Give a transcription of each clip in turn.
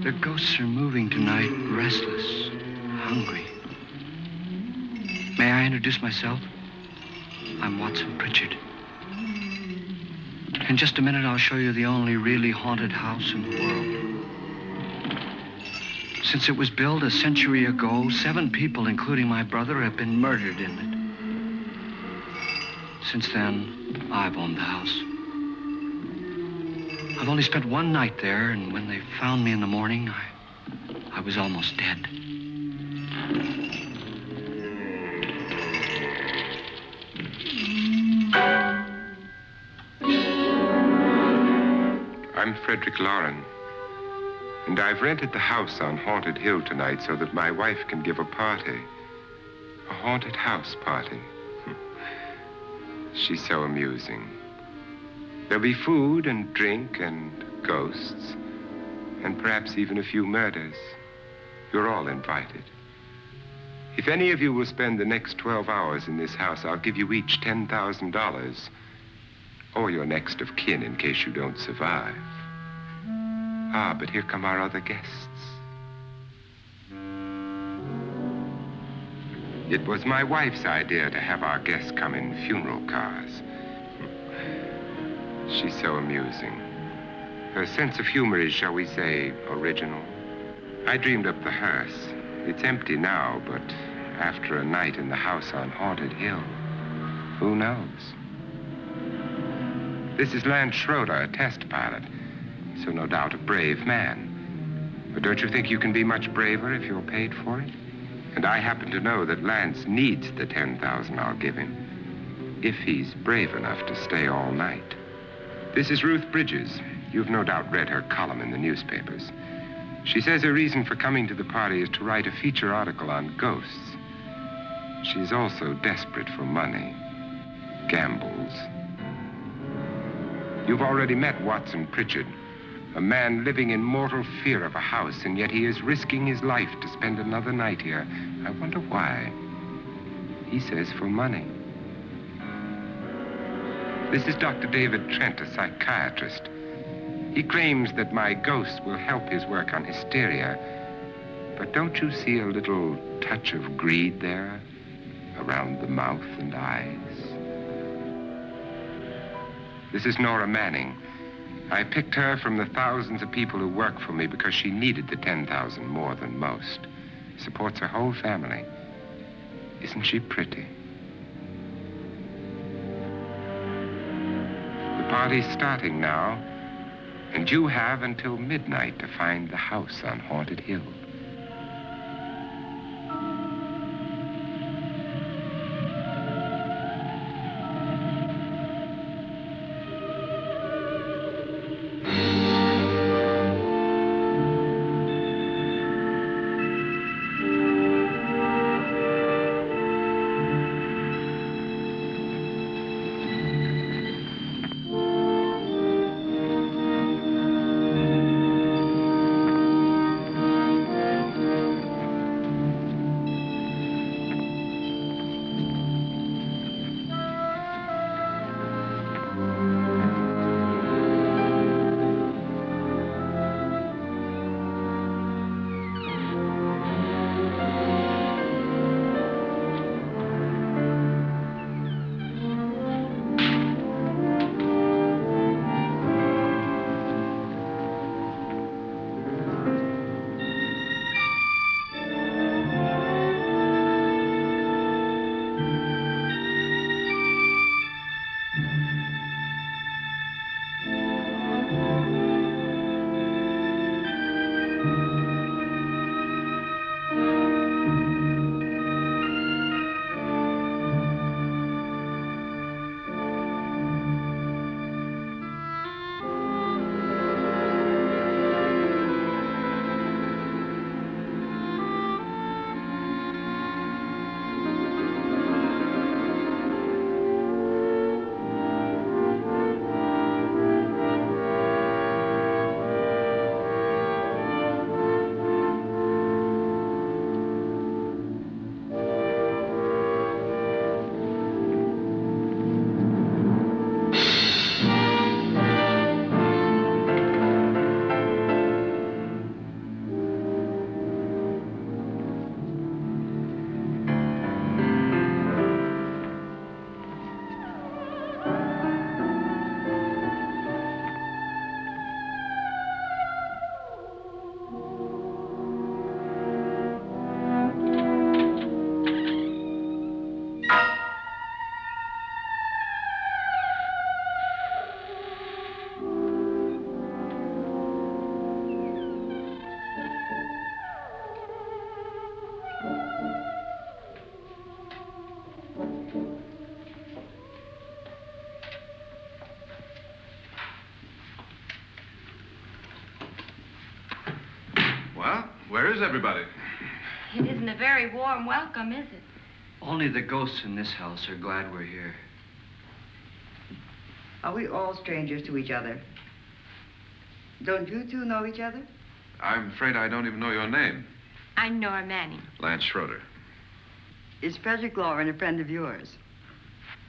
The ghosts are moving tonight, restless, hungry. May I introduce myself? I'm Watson Pritchard. In just a minute, I'll show you the only really haunted house in the world. Since it was built a century ago, 7 people, including my brother, have been murdered in it. Since then, I've owned the house. I've only spent one night there, and when they found me in the morning, I was almost dead. I'm Frederick Loren, and I've rented the house on Haunted Hill tonight so that my wife can give a party. A haunted house party. She's so amusing. There'll be food and drink and ghosts, and perhaps even a few murders. You're all invited. If any of you will spend the next 12 hours in this house, I'll give you each $10,000, or your next of kin in case you don't survive. Ah, but here come our other guests. It was my wife's idea to have our guests come in funeral cars. She's so amusing. Her sense of humor is, shall we say, original. I dreamed up the hearse. It's empty now, but after a night in the house on Haunted Hill, who knows? This is Lance Schroeder, a test pilot, so no doubt a brave man. But don't you think you can be much braver if you're paid for it? And I happen to know that Lance needs the $10,000 I'll give him, if he's brave enough to stay all night. This is Ruth Bridges. You've no doubt read her column in the newspapers. She says her reason for coming to the party is to write a feature article on ghosts. She's also desperate for money. Gambles. You've already met Watson Pritchard, a man living in mortal fear of a house, and yet he is risking his life to spend another night here. I wonder why. He says for money. This is Dr. David Trent, a psychiatrist. He claims that my ghost will help his work on hysteria. But don't you see a little touch of greed there around the mouth and eyes? This is Nora Manning. I picked her from the thousands of people who work for me because she needed the $10,000 more than most. Supports her whole family. Isn't she pretty? The party's starting now, and you have until midnight to find the house on Haunted Hill. Well, where is everybody? It isn't a very warm welcome, is it? Only the ghosts in this house are glad we're here. Are we all strangers to each other? Don't you two know each other? I'm afraid I don't even know your name. I'm Nora Manning. Lance Schroeder. Is Frederick Loren a friend of yours?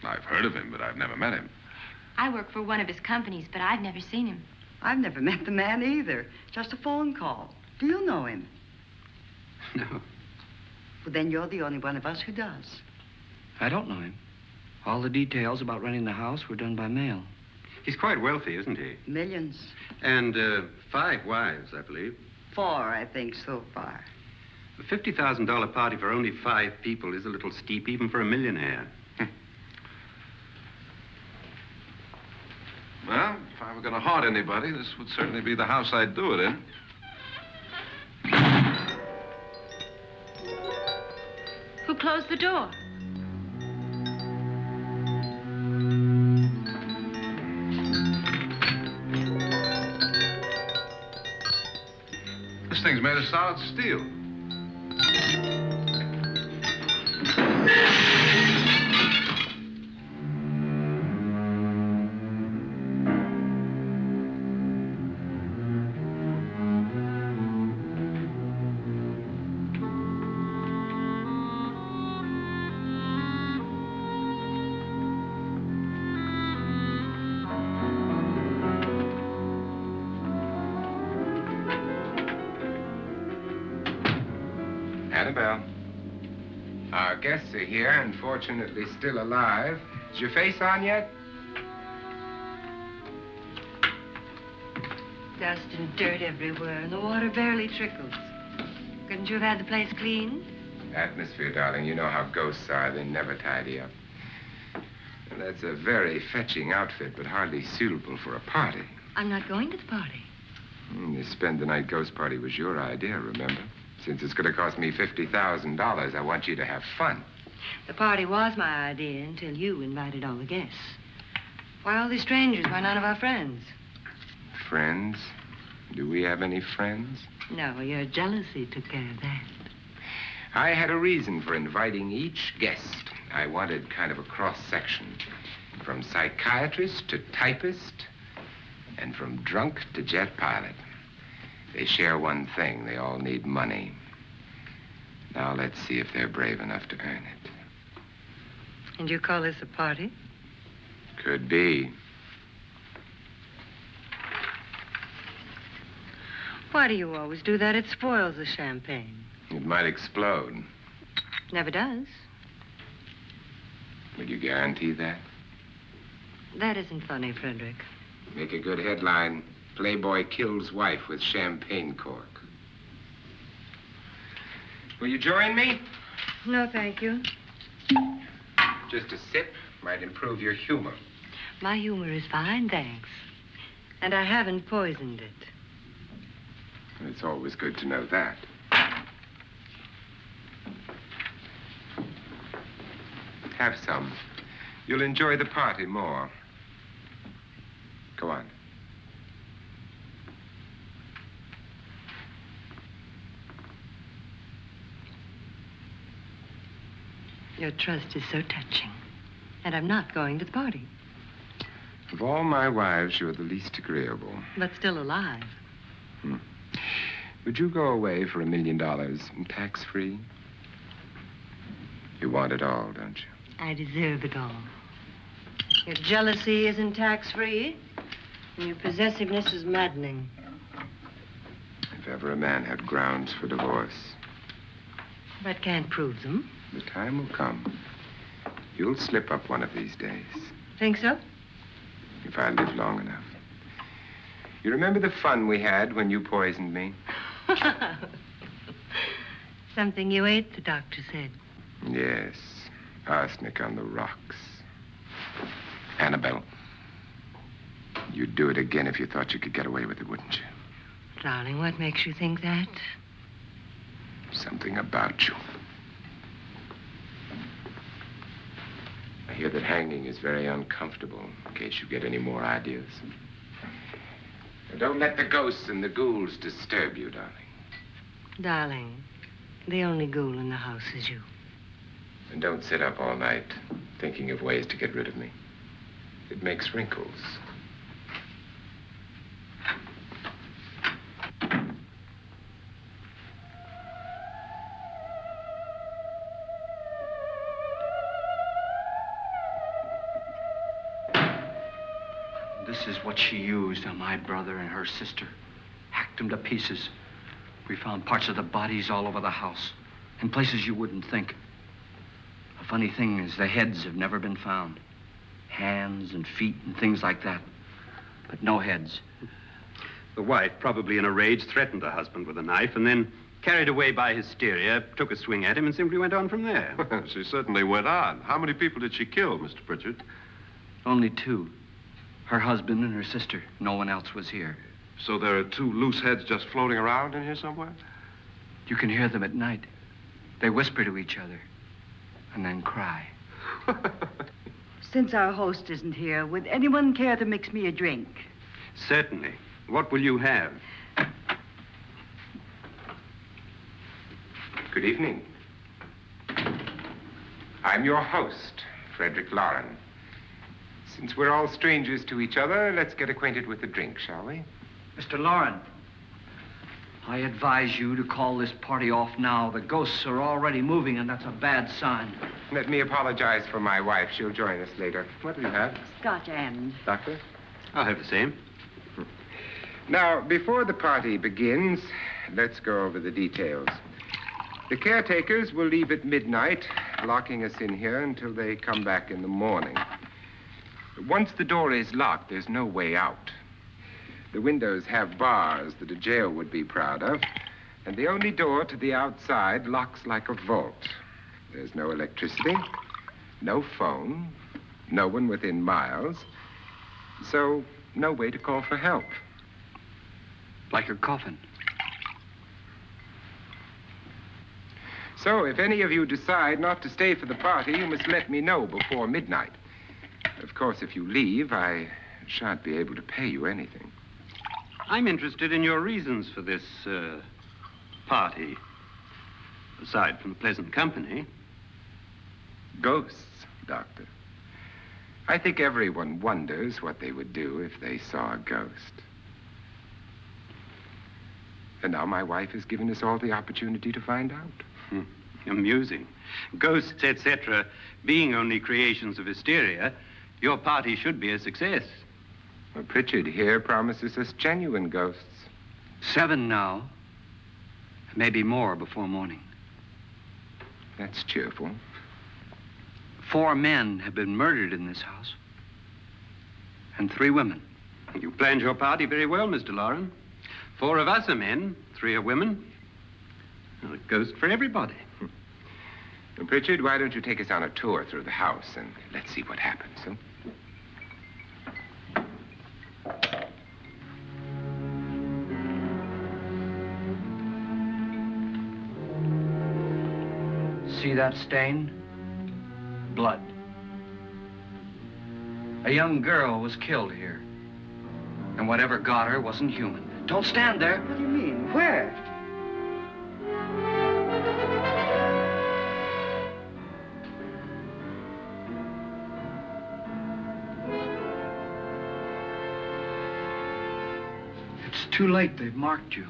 I've heard of him, but I've never met him. I work for one of his companies, but I've never seen him. I've never met the man either. Just a phone call. Do you know him? No, Well, then you're the only one of us who does. I don't know him. All the details about renting the house were done by mail. He's quite wealthy, isn't he? Millions. And 5 wives, I believe. 4, I think, so far. A $50,000 party for only 5 people is a little steep, even for a millionaire. Well, if I were going to haunt anybody, this would certainly be the house I'd do it in. Who closed the door? This thing's made of solid steel. Annabelle. Our guests are here, unfortunately still alive. Is your face on yet? Dust and dirt everywhere, and the water barely trickles. Couldn't you have had the place cleaned? Atmosphere, darling. You know how ghosts are. They never tidy up. And that's a very fetching outfit, but hardly suitable for a party. I'm not going to the party. The spend-the-night ghost party was your idea, remember? Since it's going to cost me $50,000, I want you to have fun. The party was my idea until you invited all the guests. Why all these strangers? Why none of our friends? Friends? Do we have any friends? No, your jealousy took care of that. I had a reason for inviting each guest. I wanted kind of a cross-section. From psychiatrist to typist, and from drunk to jet pilot. They share one thing. They all need money. Now let's see if they're brave enough to earn it. And you call this a party? Could be. Why do you always do that? It spoils the champagne. It might explode. Never does. Would you guarantee that? That isn't funny, Frederick. Make a good headline. Playboy kills wife with champagne cork. Will you join me? No, thank you. Just a sip might improve your humor. My humor is fine, thanks. And I haven't poisoned it. It's always good to know that. Have some. You'll enjoy the party more. Go on. Your trust is so touching. And I'm not going to the party. Of all my wives, you're the least agreeable. But still alive. Would you go away for $1 million tax-free? You want it all, don't you? I deserve it all. Your jealousy isn't tax-free, and your possessiveness is maddening. If ever a man had grounds for divorce, But can't prove them. the time will come. You'll slip up one of these days, Think so? if I live long enough. You remember the fun we had when you poisoned me? Something you ate, the doctor said. Yes, arsenic on the rocks. Annabelle, you'd do it again if you thought you could get away with it, wouldn't you? Darling, what makes you think that? Something about you. I hear that hanging is very uncomfortable, in case you get any more ideas. Now, don't let the ghosts and the ghouls disturb you, darling. Darling, the only ghoul in the house is you. And don't sit up all night thinking of ways to get rid of me. It makes wrinkles. This is what she used on my brother and her sister. Hacked them to pieces. We found parts of the bodies all over the house, in places you wouldn't think. The funny thing is the heads have never been found. Hands and feet and things like that. But no heads. The wife, probably in a rage, threatened her husband with a knife and then, carried away by hysteria, took a swing at him and simply went on from there. She certainly went on. How many people did she kill, Mr. Pritchard? Only two. Her husband and her sister. No one else was here. So there are two loose heads just floating around in here somewhere? You can hear them at night. They whisper to each other and then cry. Since our host isn't here, would anyone care to mix me a drink? Certainly. What will you have? Good evening. I'm your host, Frederick Loren. Since we're all strangers to each other, let's get acquainted with the drink, shall we? Mr. Loren, I advise you to call this party off now. The ghosts are already moving, and that's a bad sign. Let me apologize for my wife. She'll join us later. What do you have? Scotch and. Doctor? I'll have the same. Now, before the party begins, let's go over the details. The caretakers will leave at midnight, locking us in here until they come back in the morning. Once the door is locked, there's no way out. The windows have bars that a jail would be proud of, and the only door to the outside locks like a vault. There's no electricity, no phone, no one within miles, so no way to call for help. Like a coffin. So if any of you decide not to stay for the party, you must let me know before midnight. Of course, if you leave, I shan't be able to pay you anything. I'm interested in your reasons for this, party. Aside from pleasant company. Ghosts, Doctor. I think everyone wonders what they would do if they saw a ghost. And now my wife has given us all the opportunity to find out. Amusing. Ghosts, etc., being only creations of hysteria, your party should be a success. Well, Pritchard here promises us genuine ghosts. 7 now. Maybe more before morning. That's cheerful. 4 men have been murdered in this house. And 3 women. You planned your party very well, Mr. Loren. 4 of us are men, 3 are women. Well, a ghost for everybody. Well, Pritchard, why don't you take us on a tour through the house and let's see what happens, huh? See that stain? Blood. A young girl was killed here. And whatever got her wasn't human. Don't stand there. What do you mean? Where? It's too late. They've marked you.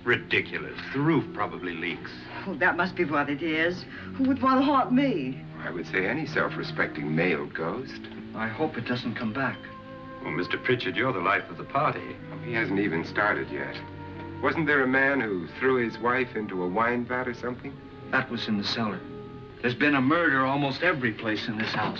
Ridiculous. The roof probably leaks. Oh, that must be what it is. Who would want to haunt me? I would say any self-respecting male ghost. I hope it doesn't come back. Well, Mr. Pritchard, you're the life of the party. He hasn't even started yet. Wasn't there a man who threw his wife into a wine vat or something? That was in the cellar. There's been a murder almost every place in this house.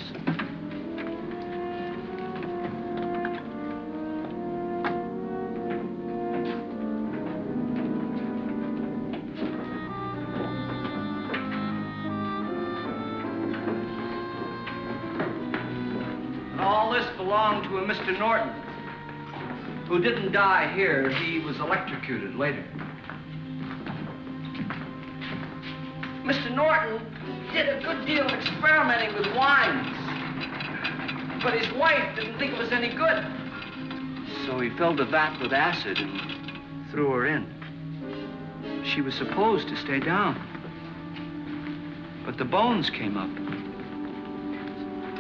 All this belonged to a Mr. Norton, who didn't die here. He was electrocuted later. Mr. Norton did a good deal of experimenting with wines, but his wife didn't think it was any good. So he filled the vat with acid and threw her in. she was supposed to stay down. But the bones came up.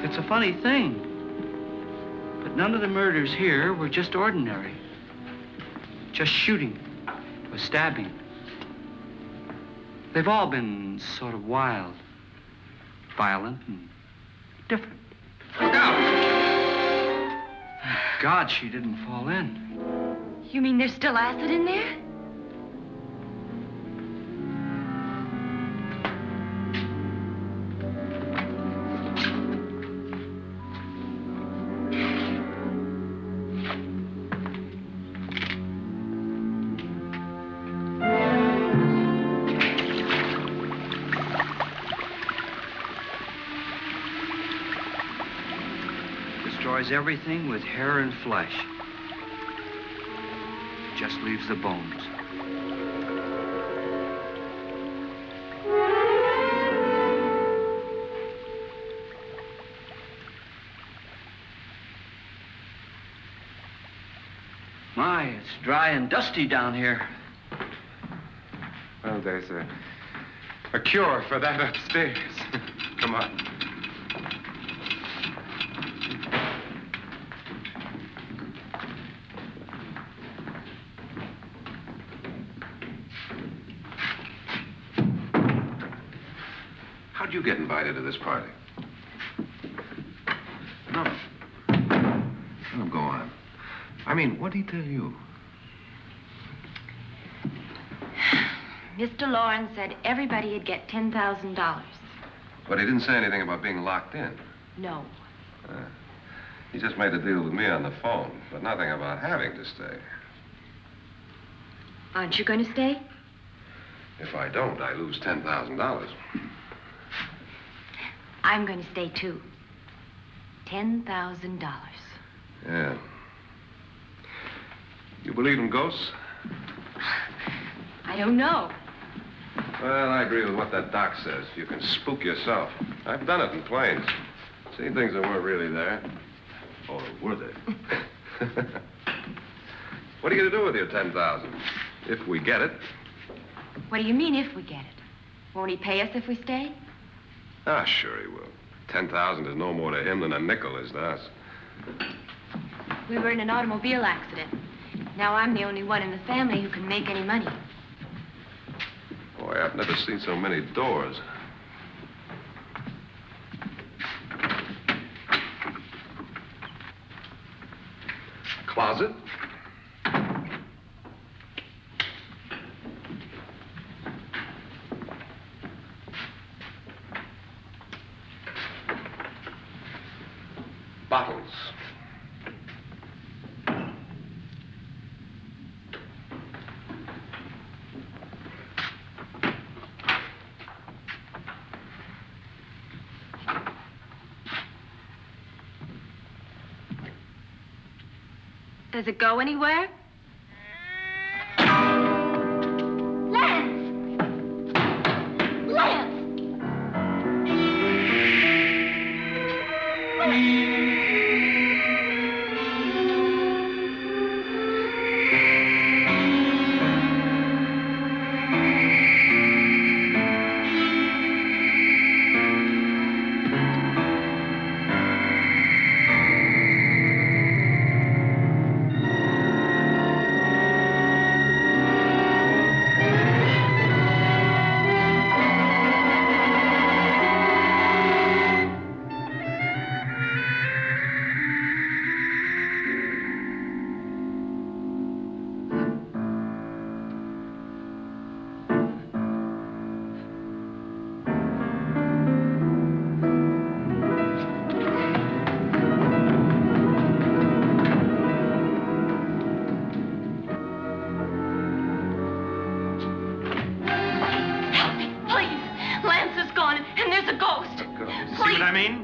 It's a funny thing, but none of the murders here were just ordinary. Just shooting or stabbing. They've all been sort of wild, violent, and different. Look out! God, she didn't fall in. You mean there's still acid in there? Destroys everything with hair and flesh. Just leaves the bones. My, it's dry and dusty down here. Well, there's a cure for that upstairs. Come on. How'd you get invited to this party? No. Let him go on. I mean, what'd he tell you? Mr. Loren said everybody'd get $10,000. But he didn't say anything about being locked in. No. He just made a deal with me on the phone, but nothing about having to stay. Aren't you going to stay? If I don't, I lose $10,000. I'm going to stay, too. $10,000. Yeah. You believe in ghosts? I don't know. Well, I agree with what that doc says. You can spook yourself. I've done it in planes. Seen things that weren't really there. Or were they? What are you going to do with your $10,000? If we get it. What do you mean, if we get it? Won't he pay us if we stay? Ah, sure he will. 10,000 is no more to him than a nickel is to us. We were in an automobile accident. Now I'm the only one in the family who can make any money. Boy, I've never seen so many doors. Closet? Bottles. Does it go anywhere? Lance! Lance!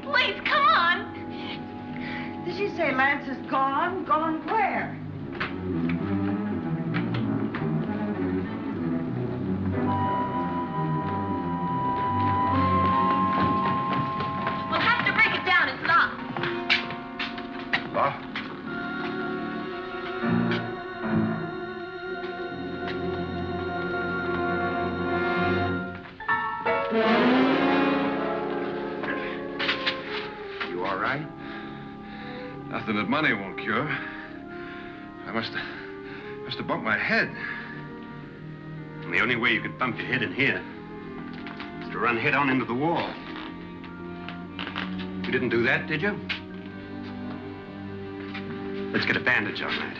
Please, come on. Did she say Lance is gone? Gone where? We'll have to break it down. It's locked. Locked? Nothing that money won't cure. I must have bumped my head. And the only way you could bump your head in here is to run head on into the wall. You didn't do that, did you? Let's get a bandage on that.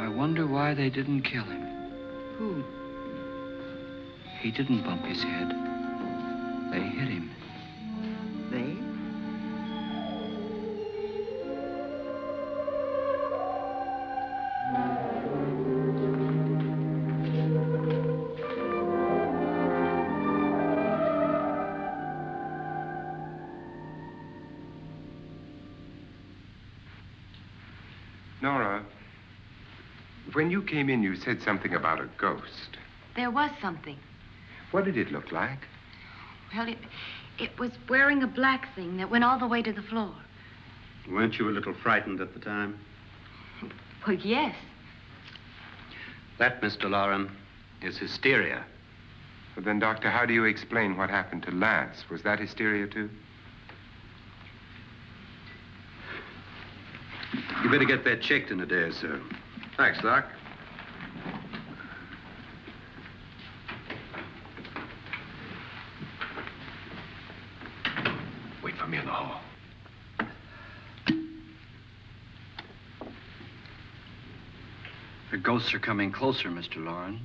I wonder why they didn't kill him. Who? He didn't bump his head. They hit him. They? Nora, when you came in, you said something about a ghost. There was something. What did it look like? Well, it was wearing a black thing that went all the way to the floor. Weren't you a little frightened at the time? Well, yes. That, Mr. Loren, is hysteria. Well, then, Doctor, how do you explain what happened to Lance? Was that hysteria, too? You better get that checked in a day or so. Thanks, Doc. Wait for me in the hall. The ghosts are coming closer, Mr. Loren.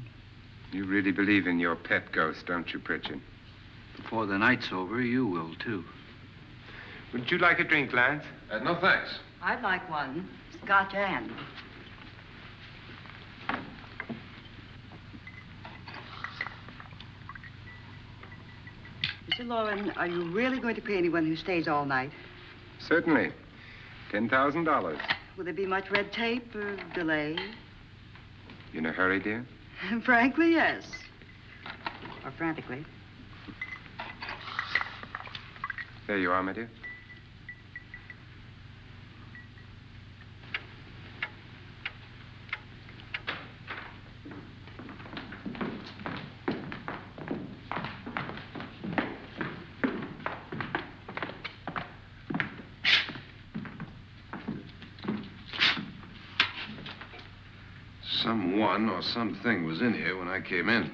You really believe in your pet ghost, don't you, Pritchard? Before the night's over, you will, too. Would you like a drink, Lance? No, thanks. I'd like one. Scotch and. Mr. Loren, are you really going to pay anyone who stays all night? Certainly. $10,000. Will there be much red tape or delay? You in a hurry, dear? Frankly, yes. Or frantically. There you are, my dear. Someone or something was in here when I came in.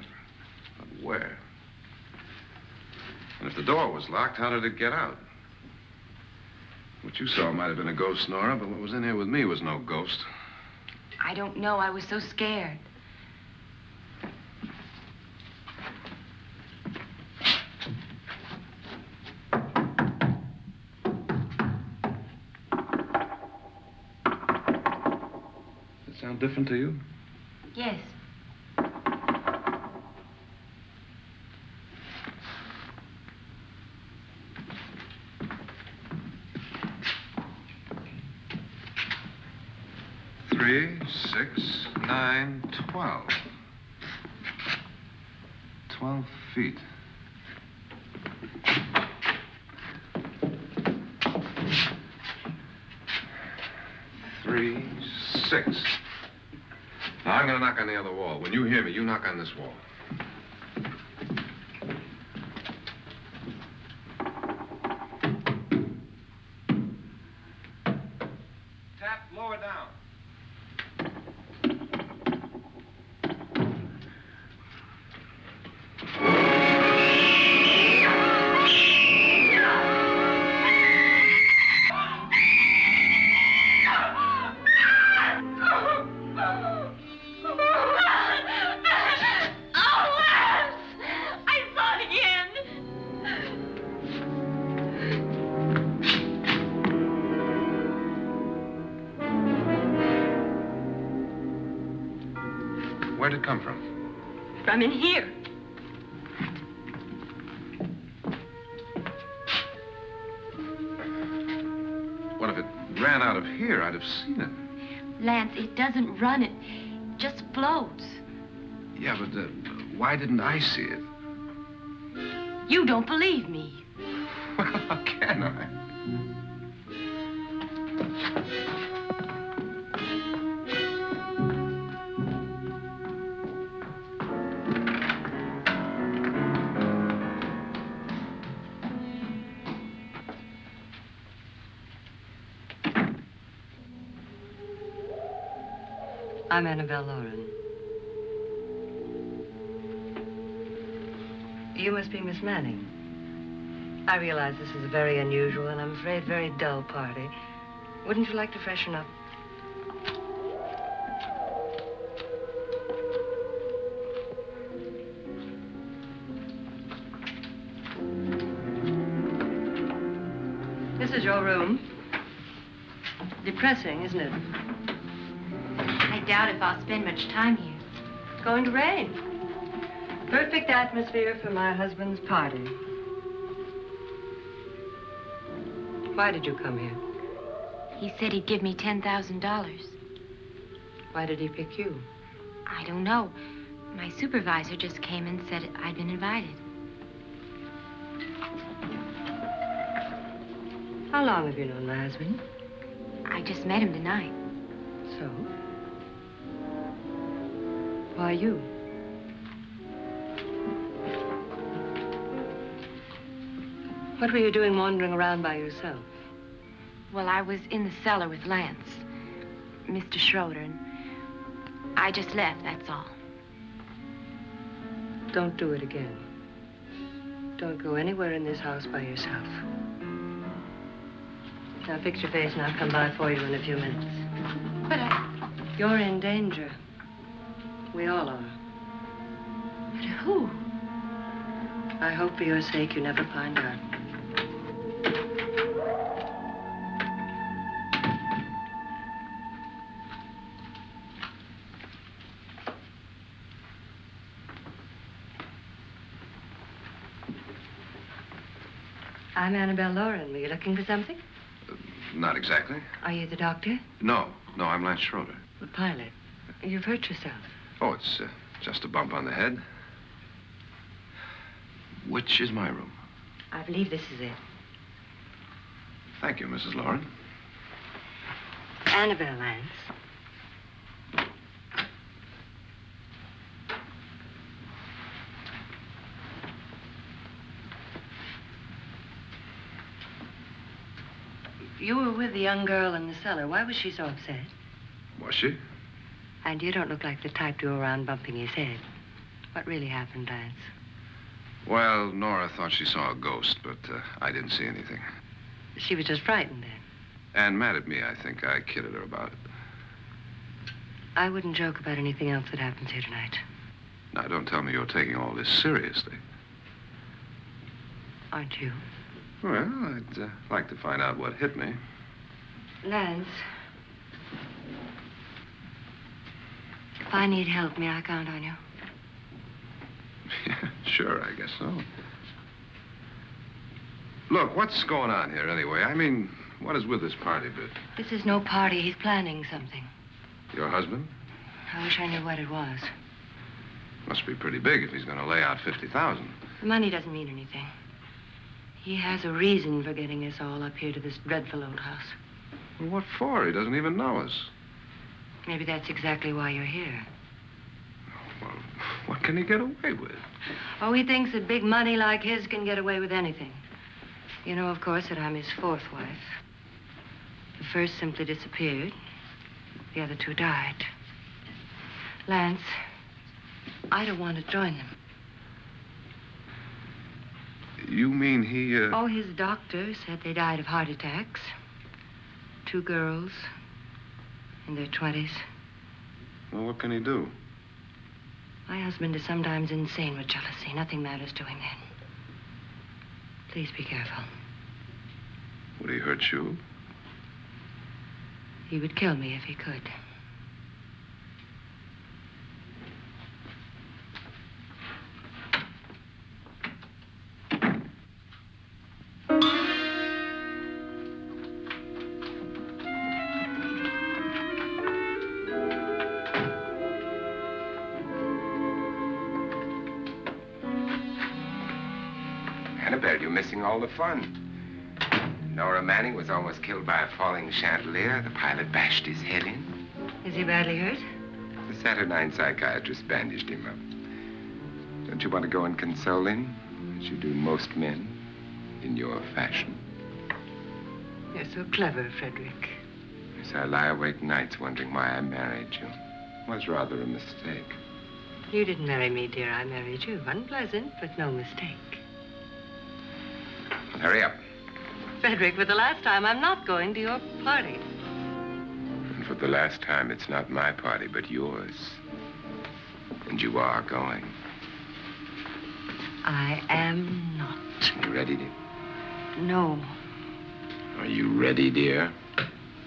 But where? And if the door was locked, how did it get out? What you saw might have been a ghost, Nora, but what was in here with me was no ghost. I don't know. I was so scared. Does it sound different to you? Yes. Three, 6, 9, 12. 12 feet. Three, 6. Now, I'm going to knock on the other wall. When you hear me, you knock on this wall. Tap lower down. Where'd it come from? From in here. What if it ran out of here? I'd have seen it. Lance, it doesn't run. It just floats. Yeah, but why didn't I see it? You don't believe me. Well, how can I? I'm Annabelle Loren. You must be Miss Manning. I realize this is a very unusual and I'm afraid very dull party. Wouldn't you like to freshen up? This is your room. Depressing, isn't it? I doubt if I'll spend much time here. It's going to rain. Perfect atmosphere for my husband's party. Why did you come here? He said he'd give me $10,000. Why did he pick you? I don't know. My supervisor just came and said I'd been invited. How long have you known my husband? I just met him tonight. So? Why you? What were you doing wandering around by yourself? Well, I was in the cellar with Lance, Mr. Schroeder, and I just left, that's all. Don't do it again. Don't go anywhere in this house by yourself. Now fix your face and I'll come by for you in a few minutes. But You're in danger. We all are. But who? I hope for your sake you never find out. I'm Annabelle Loren. Were you looking for something? Not exactly. Are you the doctor? No, I'm Lance Schroeder. The pilot. You've hurt yourself. Oh, it's just a bump on the head. Which is my room? I believe this is it. Thank you, Mrs. Loren. Annabelle, Lance. You were with the young girl in the cellar. Why was she so upset? Was she? And you don't look like the type to go around bumping his head. What really happened, Lance? Well, Nora thought she saw a ghost, but I didn't see anything. She was just frightened then. And mad at me, I think. I kidded her about it. I wouldn't joke about anything else that happens here tonight. Now, don't tell me you're taking all this seriously. Aren't you? Well, I'd like to find out what hit me. Lance. If I need help, may I count on you? Yeah, sure, I guess so. Look, what's going on here anyway? I mean, what is with this party bit? This is no party. He's planning something. Your husband? I wish I knew what it was. Must be pretty big if he's going to lay out 50,000. The money doesn't mean anything. He has a reason for getting us all up here to this dreadful old house. Well, what for? He doesn't even know us. Maybe that's exactly why you're here. Well, what can he get away with? Oh, he thinks that big money like his can get away with anything. You know, of course, that I'm his fourth wife. The first simply disappeared. The other two died. Lance, I don't want to join them. You mean he, Oh, his doctor said they died of heart attacks. 2 girls in their 20s. Well, what can he do? My husband is sometimes insane with jealousy. Nothing matters to him then. Please be careful. Would he hurt you? He would kill me if he could. Annabelle, you're missing all the fun. Nora Manning was almost killed by a falling chandelier. The pilot bashed his head in. Is he badly hurt? The Saturnine psychiatrist bandaged him up. Don't you want to go and console him, as you do most men, in your fashion? You're so clever, Frederick. Yes, I lie awake nights wondering why I married you. was rather a mistake. You didn't marry me, dear. I married you. Unpleasant, but no mistake. Hurry up. Frederick, for the last time, I'm not going to your party. And for the last time, it's not my party, but yours. And you are going. I am not. You ready, dear? No. Are you ready, dear?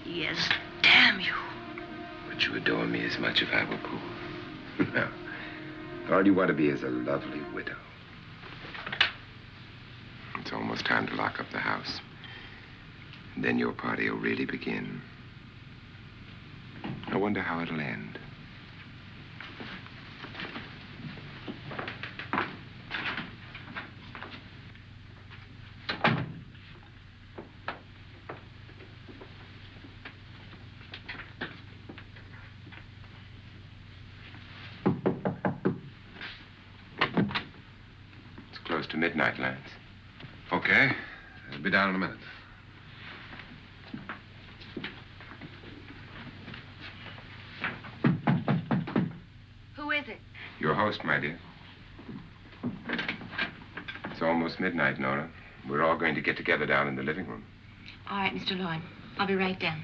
Yes, damn you. Would you adore me as much if I were poor? No. All you want to be is a lovely widow. It's almost time to lock up the house. And then your party will really begin. I wonder how it'll end. It's close to midnight, Lance. Okay. I'll be down in a minute. Who is it? Your host, my dear. It's almost midnight, Nora. We're all going to get together down in the living room. All right, Mr. Loren. I'll be right down.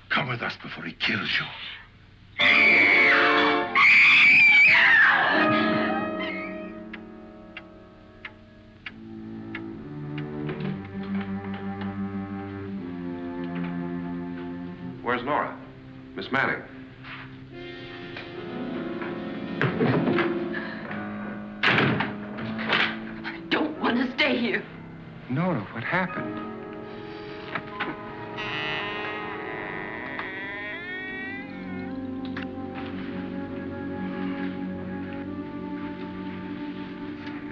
Come with us before he kills you. Where's Nora? Miss Manning. I don't want to stay here. Nora, what happened?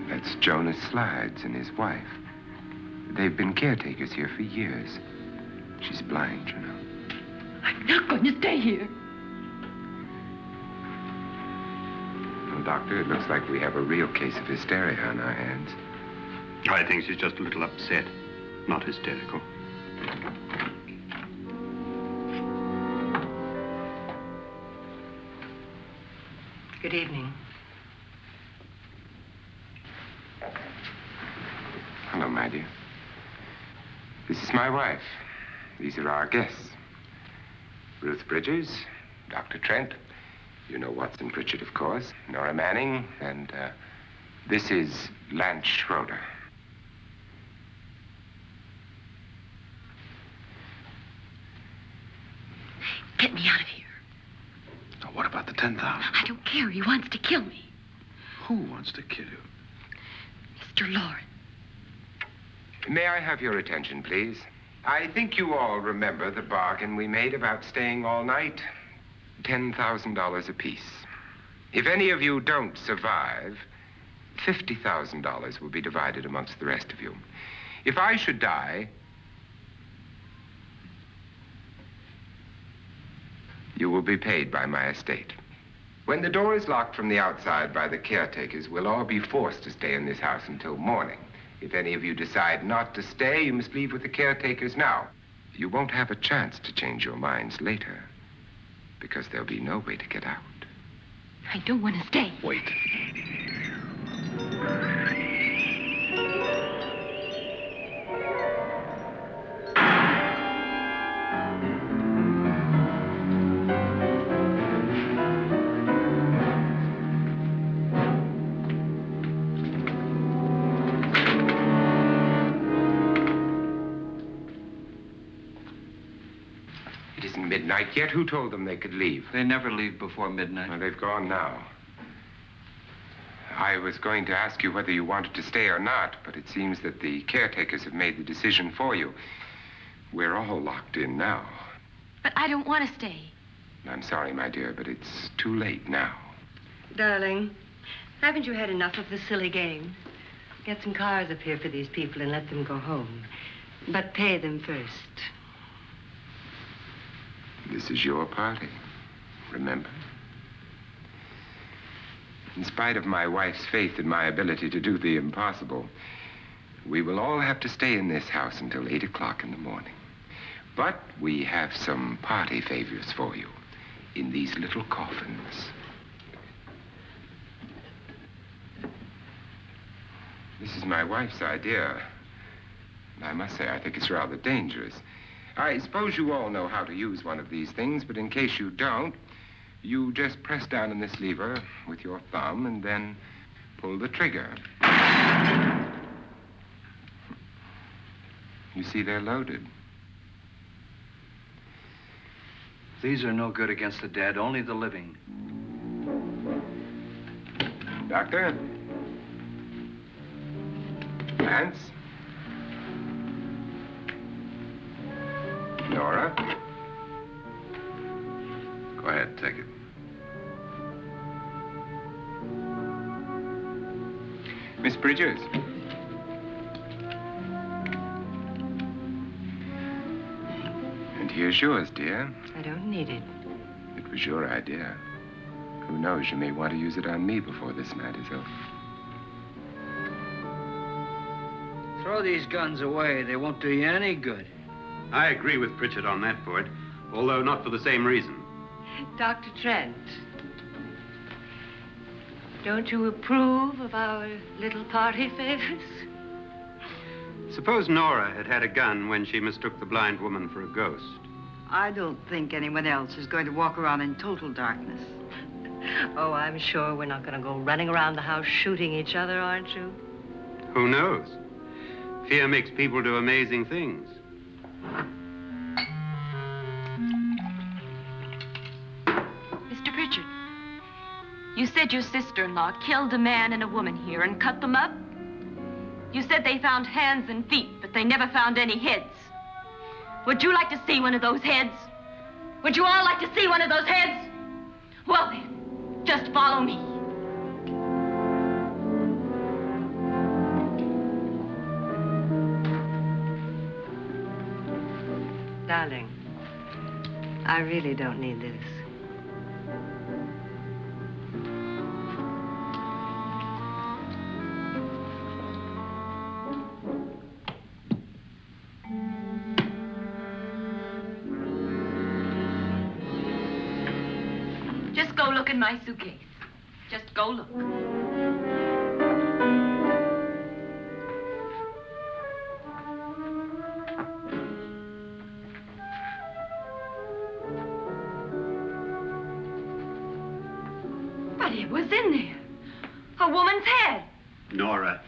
That's Jonas Slides and his wife. They've been caretakers here for years. She's blind, you know. I'm not going to stay here. Well, Doctor, it looks like we have a real case of hysteria on our hands. I think she's just a little upset, not hysterical. Good evening. Hello, my dear. This is my wife. These are our guests. Ruth Bridges, Dr. Trent. You know Watson Pritchard, of course. Nora Manning, and this is Lance Schroeder. Get me out of here. Now, what about the 10,000? I don't care. He wants to kill me. Who wants to kill you? Mr. Loren. May I have your attention, please? I think you all remember the bargain we made about staying all night. $10,000 apiece. If any of you don't survive, $50,000 will be divided amongst the rest of you. If I should die, you will be paid by my estate. When the door is locked from the outside by the caretakers, we'll all be forced to stay in this house until morning. If any of you decide not to stay, you must leave with the caretakers now. You won't have a chance to change your minds later, because there'll be no way to get out. I don't want to stay. Wait. isn't midnight yet. Who told them they could leave? They never leave before midnight. Well, they've gone now. I was going to ask you whether you wanted to stay or not, but it seems that the caretakers have made the decision for you. We're all locked in now. But I don't want to stay. I'm sorry, my dear, but it's too late now. Darling, haven't you had enough of the silly game? Get some cars up here for these people and let them go home. But pay them first. This is your party, remember? In spite of my wife's faith in my ability to do the impossible, we will all have to stay in this house until 8 o'clock in the morning. But we have some party favors for you in these little coffins. This is my wife's idea. And I must say, I think it's rather dangerous. I suppose you all know how to use one of these things, but in case you don't, you just press down on this lever with your thumb and then pull the trigger. You see, they're loaded. These are no good against the dead, only the living. Doctor? Lance? Nora? Go ahead, take it. Miss Bridges? And here's yours, dear. I don't need it. It was your idea. Who knows, you may want to use it on me before this night is over. Throw these guns away. They won't do you any good. I agree with Pritchard on that point, although not for the same reason. Dr. Trent, don't you approve of our little party favors? Suppose Nora had had a gun when she mistook the blind woman for a ghost. I don't think anyone else is going to walk around in total darkness. Oh, I'm sure we're not going to go running around the house shooting each other, aren't you? Who knows? Fear makes people do amazing things. Mr. Pritchard, you said your sister-in-law killed a man and a woman here and cut them up? You said they found hands and feet, but they never found any heads. Would you like to see one of those heads? Would you all like to see one of those heads? Well then, just follow me. Darling, I really don't need this. Just go look in my suitcase. Just go look. But it was in there. A woman's head. Nora,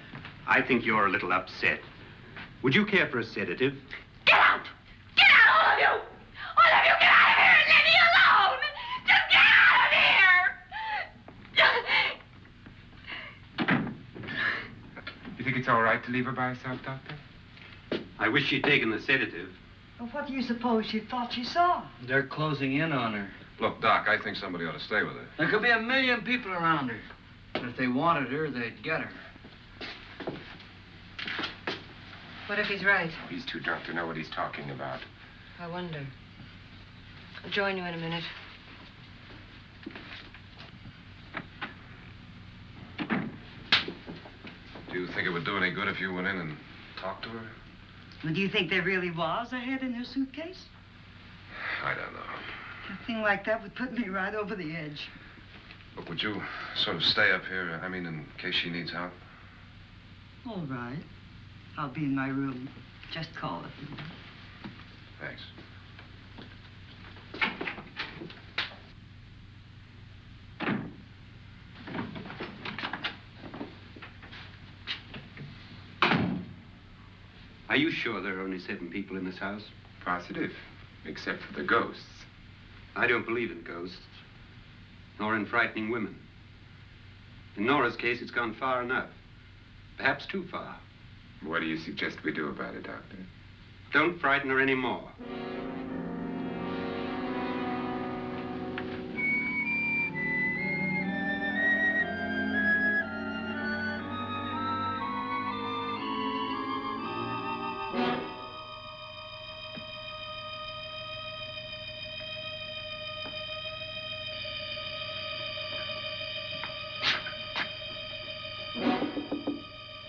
I think you're a little upset. Would you care for a sedative? Get out! Get out, all of you! All of you, get out of here and leave me alone! Just get out of here! You think it's all right to leave her by herself, Doctor? I wish she'd taken the sedative. Well, what do you suppose she thought she saw? They're closing in on her. Look, Doc, I think somebody ought to stay with her. There could be 1 million people around her. And if they wanted her, they'd get her. What if he's right? He's too drunk to know what he's talking about. I wonder. I'll join you in a minute. Do you think it would do any good if you went in and talked to her? Well, do you think there really was a head in her suitcase? I don't know. A thing like that would put me right over the edge. Look, would you sort of stay up here, I mean, in case she needs help? All right. I'll be in my room. Just call it. Thanks. Are you sure there are only 7 people in this house? Positive, except for the ghosts. I don't believe in ghosts, nor in frightening women. In Nora's case, it's gone far enough. Perhaps too far. What do you suggest we do about it, Doctor? Don't frighten her anymore.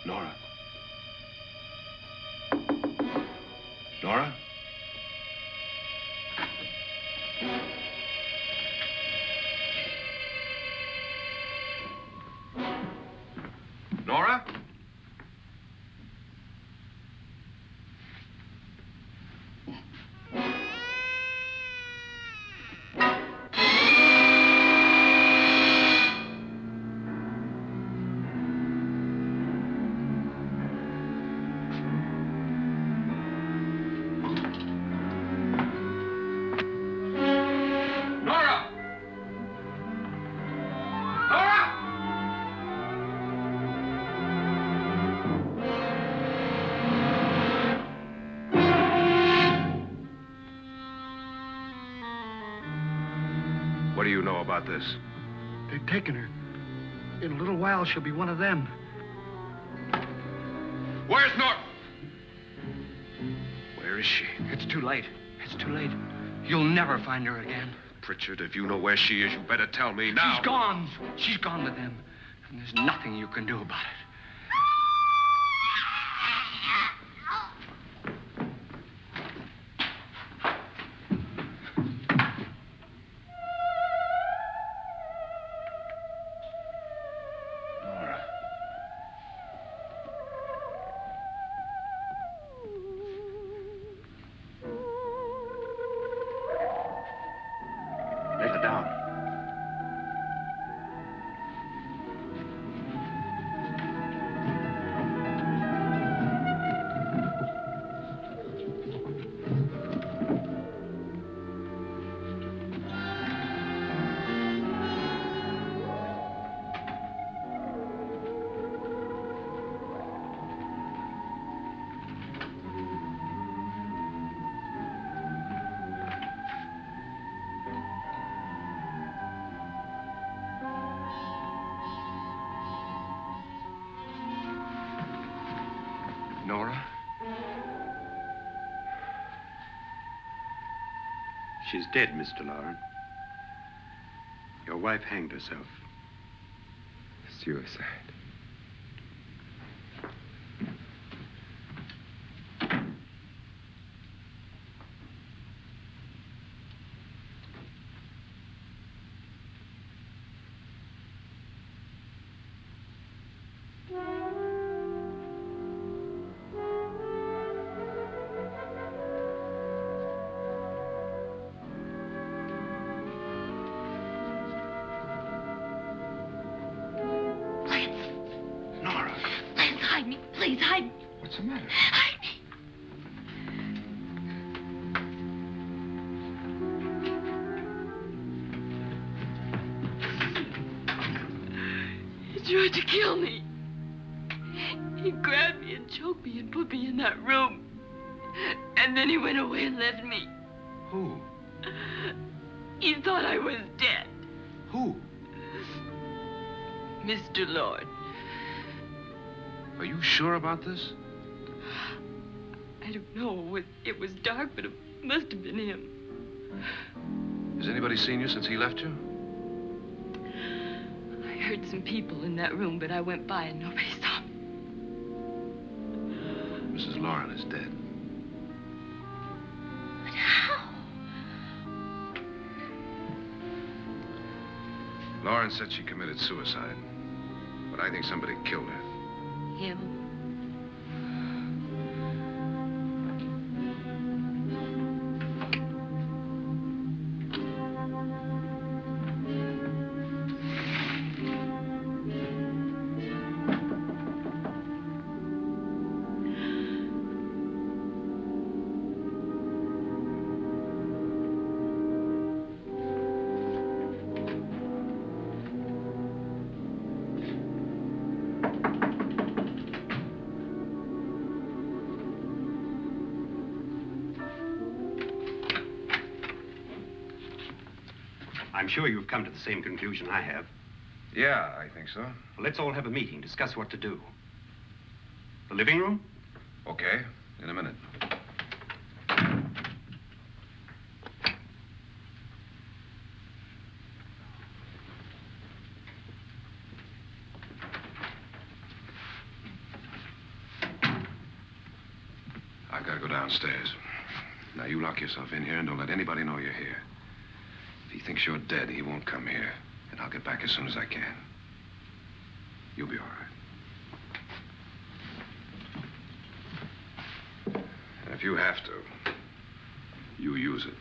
Nora? Nora? Nora? What do you know about this? They've taken her. In a little while, she'll be one of them. Where's Nora? Where is she? It's too late. It's too late. You'll never find her again. Pritchard, if you know where she is, you better tell me now. She's gone. She's gone with them. And there's nothing you can do about it. Lay her down. Nora? She's dead, Mr. Loren. Your wife hanged herself. Suicide. Please, hide me. What's the matter? Hide me. He tried to kill me. He grabbed me and choked me and put me in that room. And then he went away and left me. Who? He thought I was dead. Who? Mr. Lord. Are you sure about this? I don't know. It was dark, but it must have been him. Has anybody seen you since he left you? I heard some people in that room, but I went by and nobody saw me. Mrs. Loren is dead. But how? Loren said she committed suicide, but I think somebody killed her. Him? I'm sure you've come to the same conclusion I have. Yeah, I think so. Well, let's all have a meeting, discuss what to do. The living room? Okay, in a minute. I gotta go downstairs. Now, you lock yourself in here and don't let anybody know you're here. If he thinks you're dead, he won't come here. And I'll get back as soon as I can. You'll be all right. And if you have to, you use it.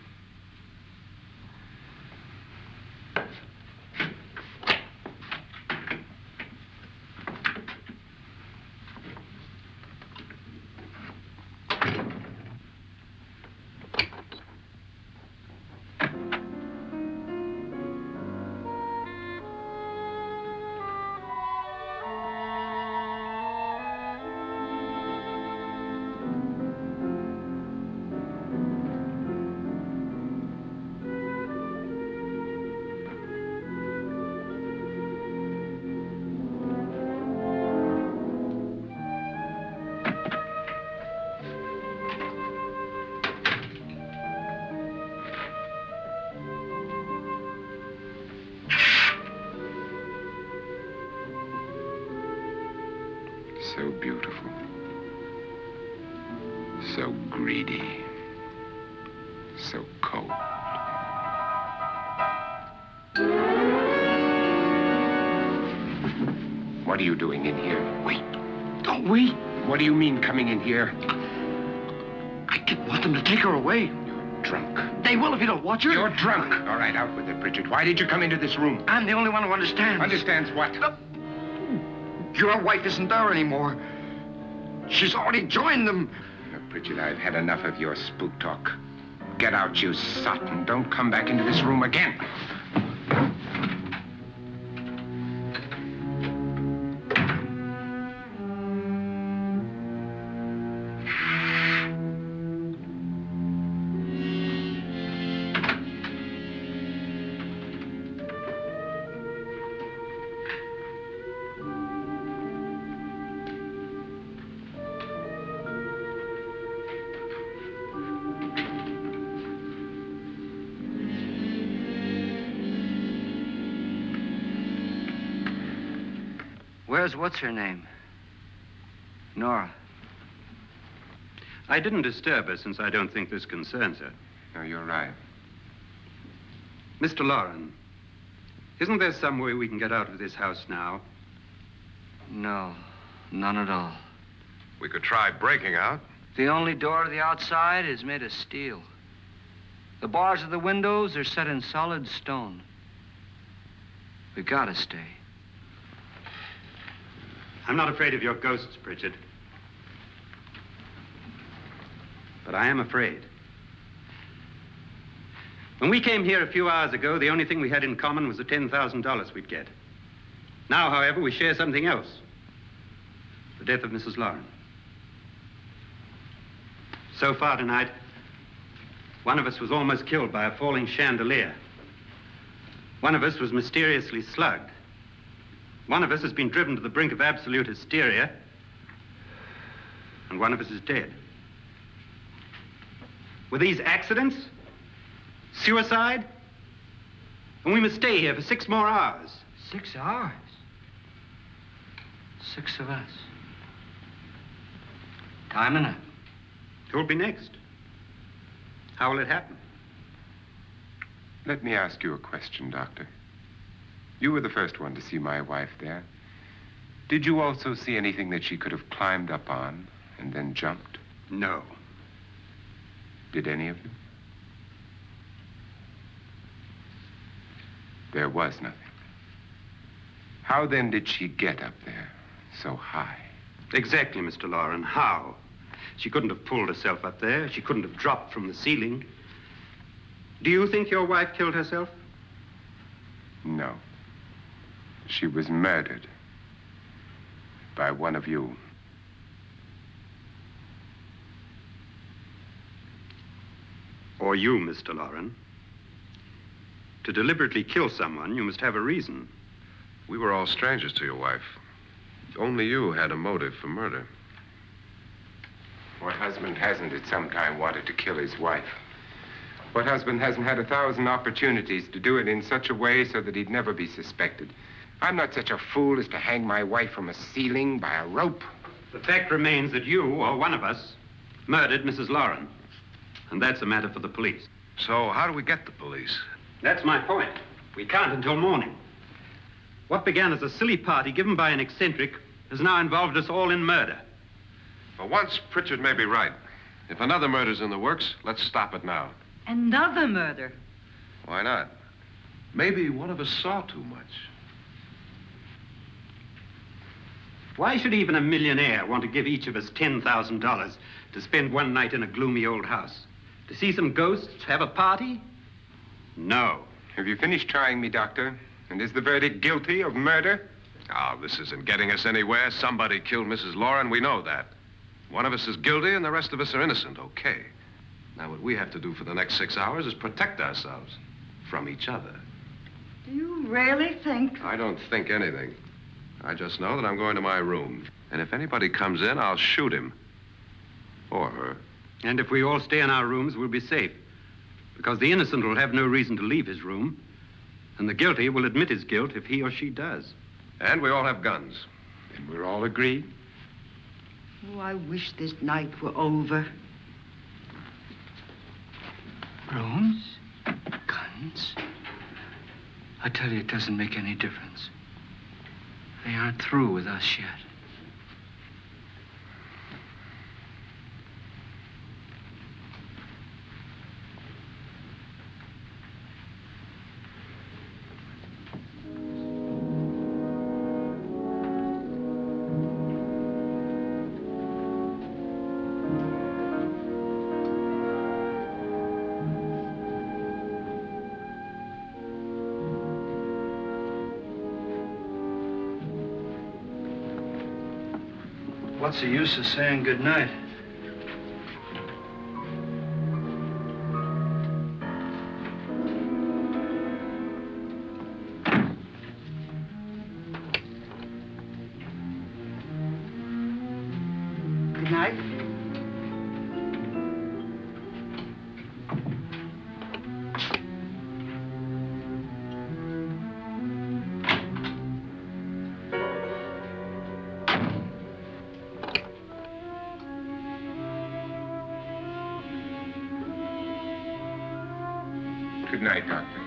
So beautiful. So greedy. So cold. What are you doing in here? Wait, don't we? What do you mean coming in here? I didn't want them to take her away. You're drunk. They will if you don't watch her. You're drunk. All right, out with it, Bridget. Why did you come into this room? I'm the only one who understands. Understands what? Your wife isn't there anymore. She's already joined them. Bridget, I've had enough of your spook talk. Get out, you sot, and don't come back into this room again. Where's what's-her-name? Nora. I didn't disturb her since I don't think this concerns her. No, you're right. Mr. Loren, isn't there some way we can get out of this house now? No, none at all. We could try breaking out. The only door to the outside is made of steel. The bars of the windows are set in solid stone. We gotta stay. I'm not afraid of your ghosts, Bridget. But I am afraid. When we came here a few hours ago, the only thing we had in common was the $10,000 we'd get. Now, however, we share something else. The death of Mrs. Loren. So far tonight, one of us was almost killed by a falling chandelier. One of us was mysteriously slugged. One of us has been driven to the brink of absolute hysteria, and one of us is dead. Were these accidents? Suicide? And we must stay here for 6 more hours. 6 hours? 6 of us. Time enough. Who'll be next? How will it happen? Let me ask you a question, Doctor. You were the first one to see my wife there. Did you also see anything that she could have climbed up on and then jumped? No. Did any of you? There was nothing. How then did she get up there so high? Exactly, Mr. Loren. How? She couldn't have pulled herself up there. She couldn't have dropped from the ceiling. Do you think your wife killed herself? No. She was murdered by one of you. Or you, Mr. Loren. To deliberately kill someone, you must have a reason. We were all strangers to your wife. Only you had a motive for murder. What husband hasn't at some time wanted to kill his wife? What husband hasn't had 1,000 opportunities to do it in such a way so that he'd never be suspected? I'm not such a fool as to hang my wife from a ceiling by a rope. The fact remains that you, or one of us, murdered Mrs. Loren. And that's a matter for the police. So how do we get the police? That's my point. We can't until morning. What began as a silly party given by an eccentric has now involved us all in murder. For once, Pritchard may be right. If another murder's in the works, let's stop it now. Another murder? Why not? Maybe one of us saw too much. Why should even a millionaire want to give each of us $10,000 to spend one night in a gloomy old house? To see some ghosts, have a party? No. Have you finished trying me, Doctor? And is the verdict guilty of murder? Oh, this isn't getting us anywhere. Somebody killed Mrs. Loren. We know that. One of us is guilty and the rest of us are innocent. Okay. Now, what we have to do for the next 6 hours is protect ourselves from each other. Do you really think? I don't think anything. I just know that I'm going to my room. And if anybody comes in, I'll shoot him. Or her. And if we all stay in our rooms, we'll be safe. Because the innocent will have no reason to leave his room. And the guilty will admit his guilt if he or she does. And we all have guns. And we're all agreed? Oh, I wish this night were over. Rooms? Guns? I tell you, it doesn't make any difference. They aren't through with us yet. What's the use of saying good night? Good night. Good night, Doctor.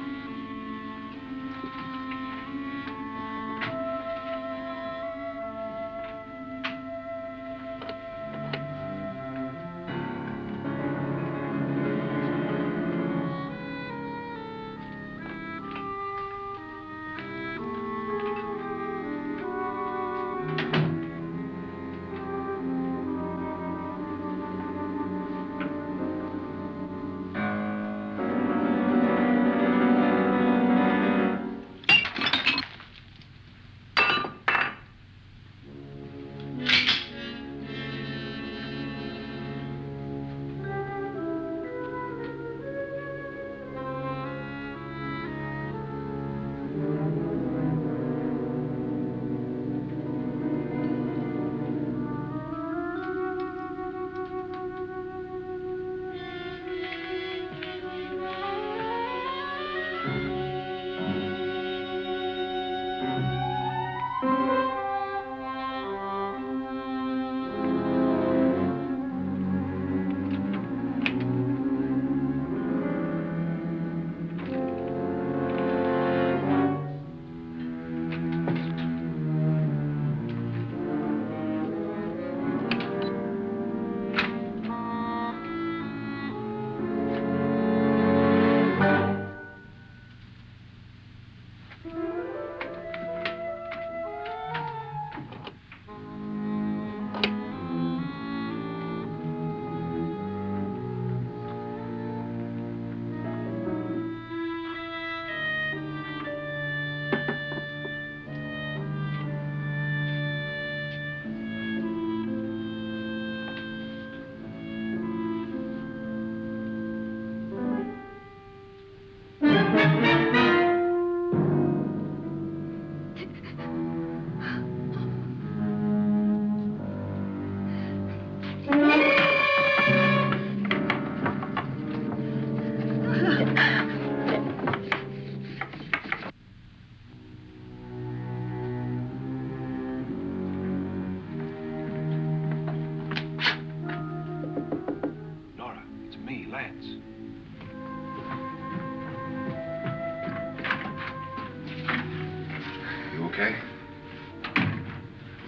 okay?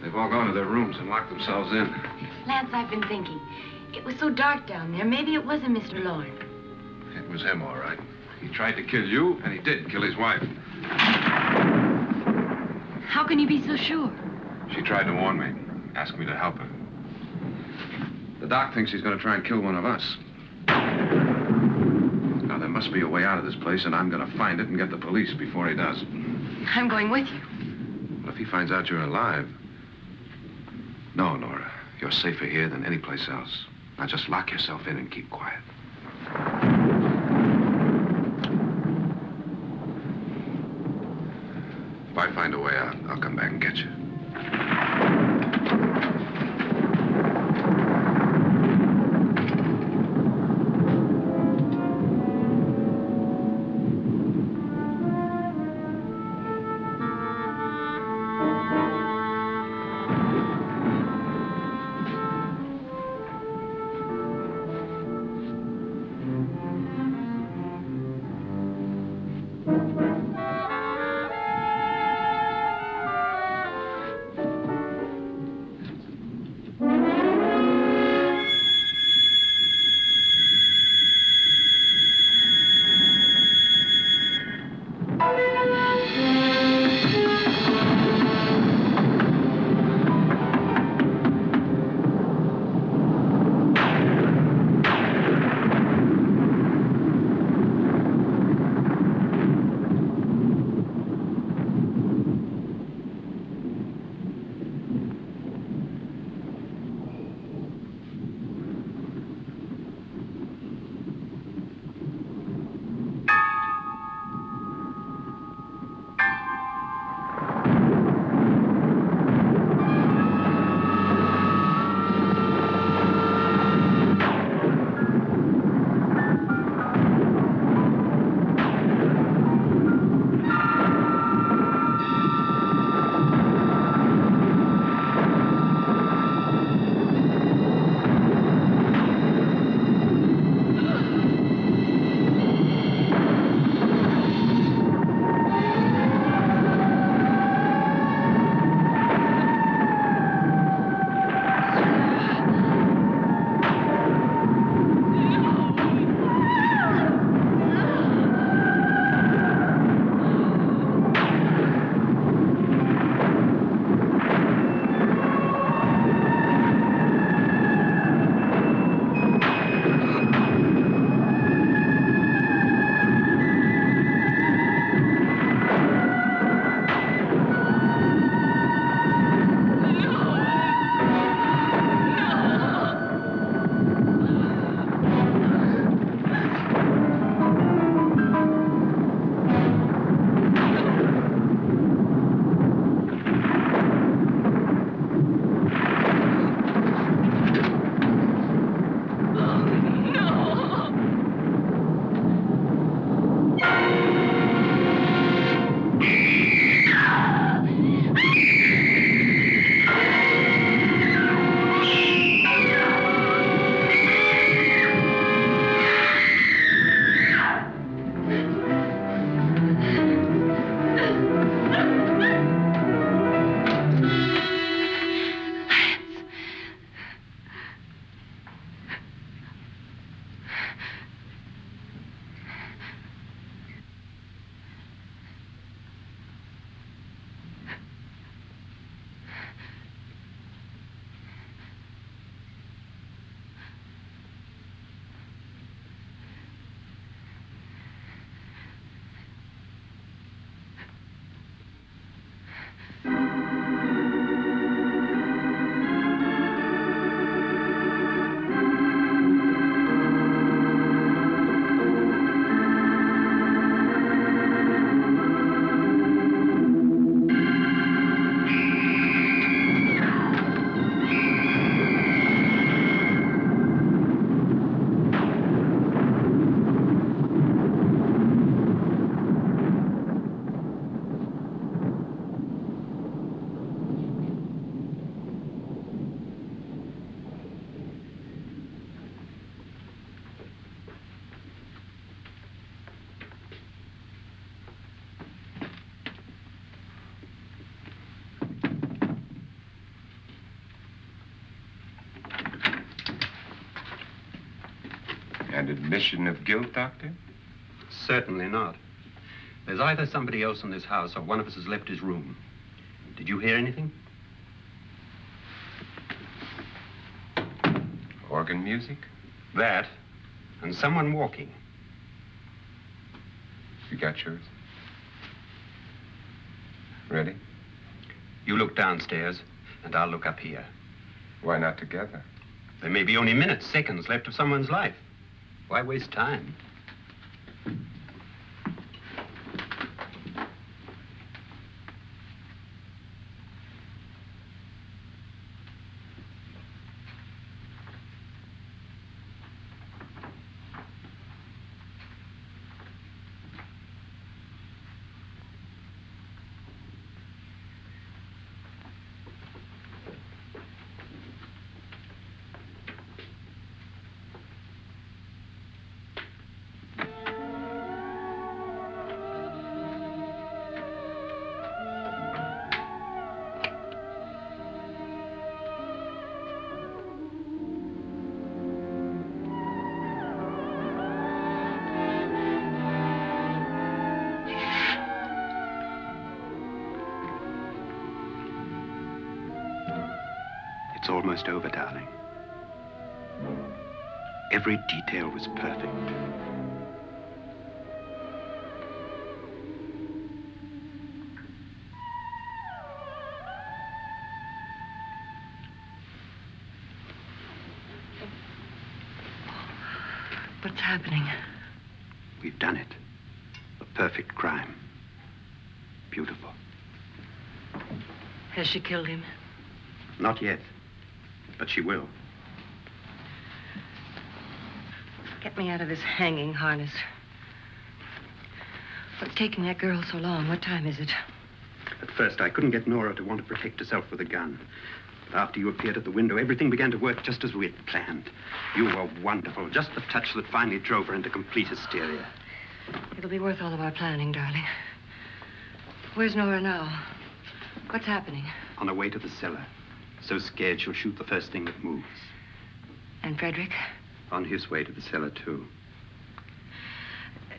They've all gone to their rooms and locked themselves in. Lance, I've been thinking. It was so dark down there. Maybe it wasn't Mr. Loren. It was him, all right. He tried to kill you, and he did kill his wife. How can you be so sure? She tried to warn me, asked me to help her. The doc thinks he's going to try and kill one of us. Now, there must be a way out of this place, and I'm going to find it and get the police before he does. I'm going with you. Well, if he finds out you're alive... No, Nora. You're safer here than any place else. Now, just lock yourself in and keep quiet. If I find a way out, I'll come back and get you. And admission of guilt, Doctor? Certainly not. There's either somebody else in this house or one of us has left his room. Did you hear anything? Organ music? That, and someone walking. You got yours? Ready? You look downstairs, and I'll look up here. Why not together? There may be only minutes, seconds left of someone's life. Why waste time? It's almost over, darling. Every detail was perfect. What's happening? We've done it. A perfect crime. Beautiful. Has she killed him? Not yet, but she will. Get me out of this hanging harness. What's taking that girl so long? What time is it? At first, I couldn't get Nora to want to protect herself with a gun. But after you appeared at the window, everything began to work just as we had planned. You were wonderful. Just the touch that finally drove her into complete hysteria. It'll be worth all of our planning, darling. Where's Nora now? What's happening? On her way to the cellar. So scared she'll shoot the first thing that moves. And Frederick? On his way to the cellar, too.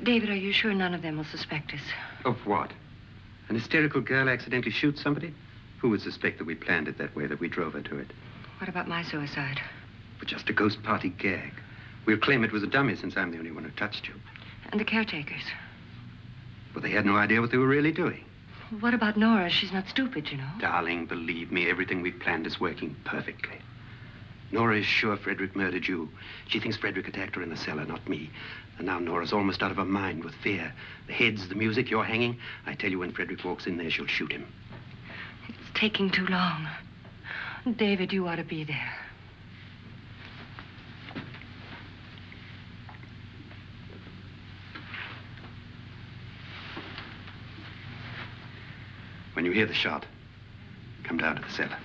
David, are you sure none of them will suspect us? Of what? An hysterical girl accidentally shoots somebody? Who would suspect that we planned it that way, that we drove her to it? What about my suicide? But just a ghost party gag. We'll claim it was a dummy since I'm the only one who touched you. And the caretakers? But they had no idea what they were really doing. What about Nora? She's not stupid, you know. Darling, believe me, everything we've planned is working perfectly. Nora is sure Frederick murdered you. She thinks Frederick attacked her in the cellar, not me. And now Nora's almost out of her mind with fear. The heads, the music, you're hanging. I tell you, when Frederick walks in there, she'll shoot him. It's taking too long. David, you ought to be there. When you hear the shot, come down to the cellar.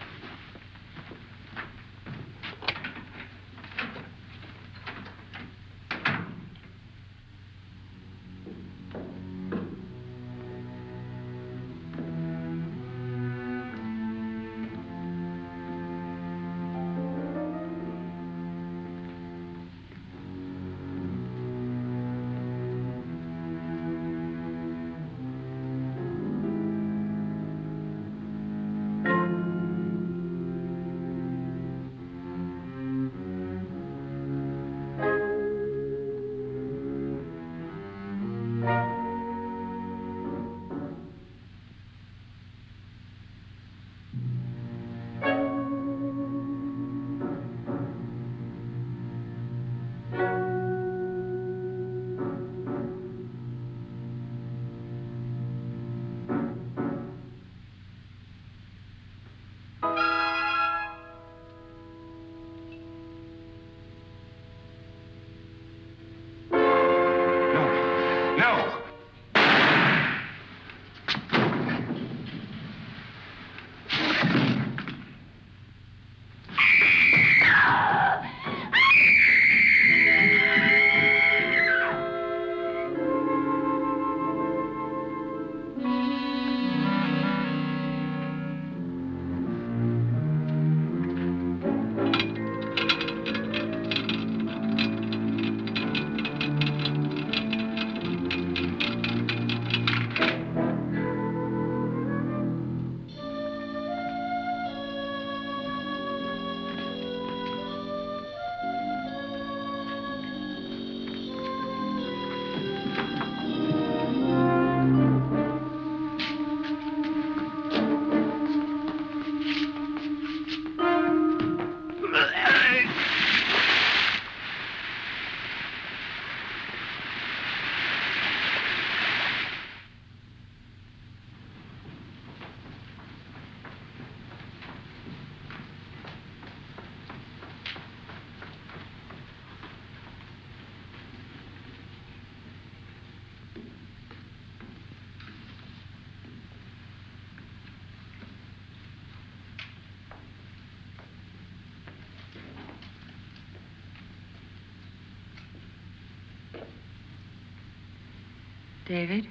David?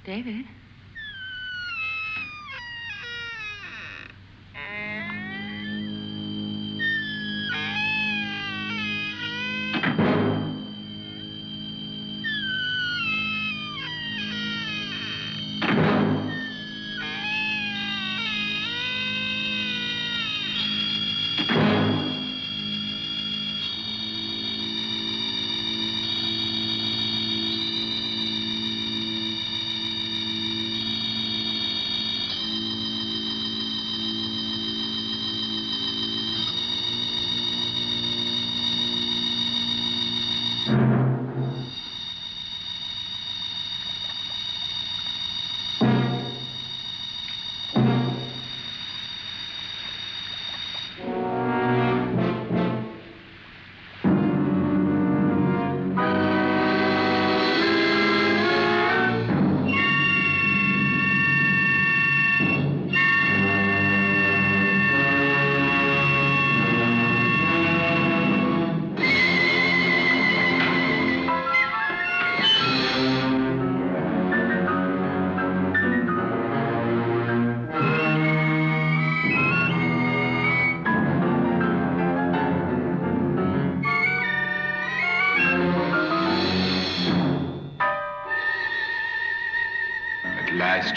David?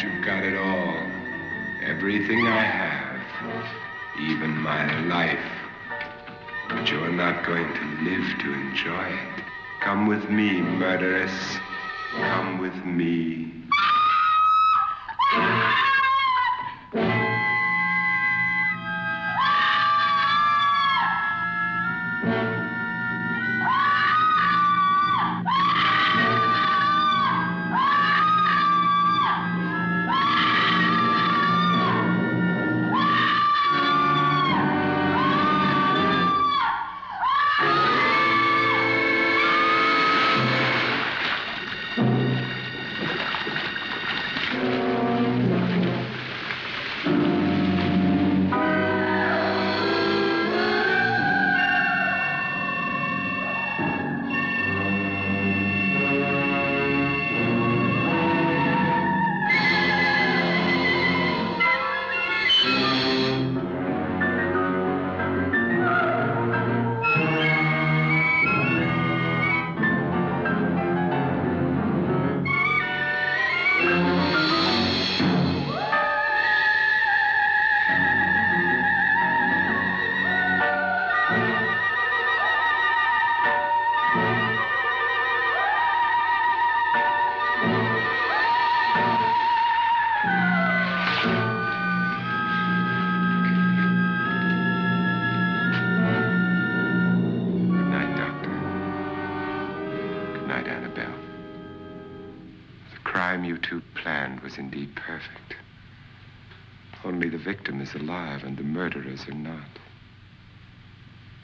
You've got it all. Everything I have. Even my life. But you're not going to live to enjoy it. Come with me, murderess. Come with me. Annabelle. The crime you two planned was indeed perfect. Only the victim is alive and the murderers are not.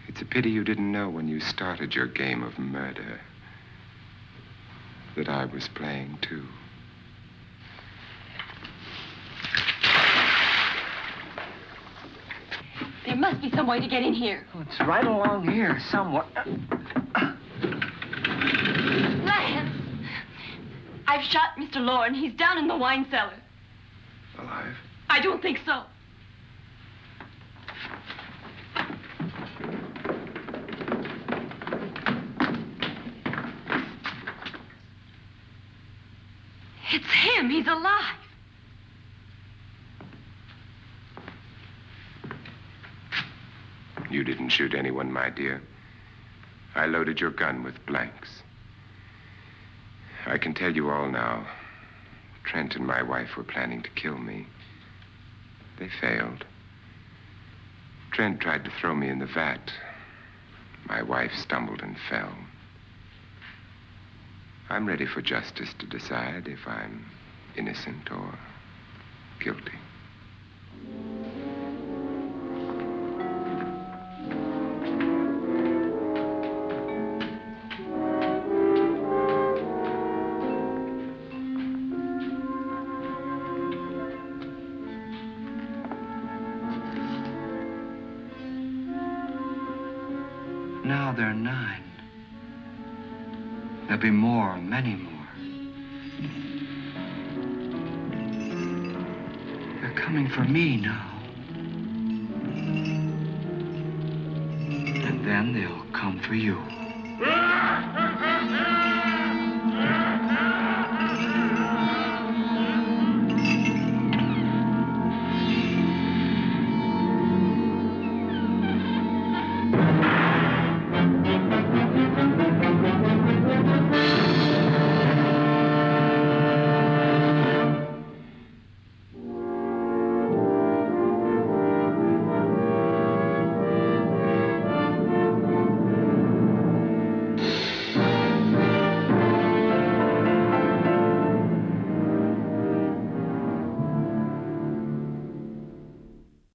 It's a pity you didn't know when you started your game of murder that I was playing too. There must be some way to get in here. Oh, it's right along here somewhere. Lance! I've shot Mr. Loren. He's down in the wine cellar. Alive? I don't think so. It's him. He's alive. You didn't shoot anyone, my dear. I loaded your gun with blanks. I can tell you all now. Trent and my wife were planning to kill me. They failed. Trent tried to throw me in the vat. My wife stumbled and fell. I'm ready for justice to decide if I'm innocent or guilty. Now there are 9. There'll be more, many more. They're coming for me now. And then they'll come for you.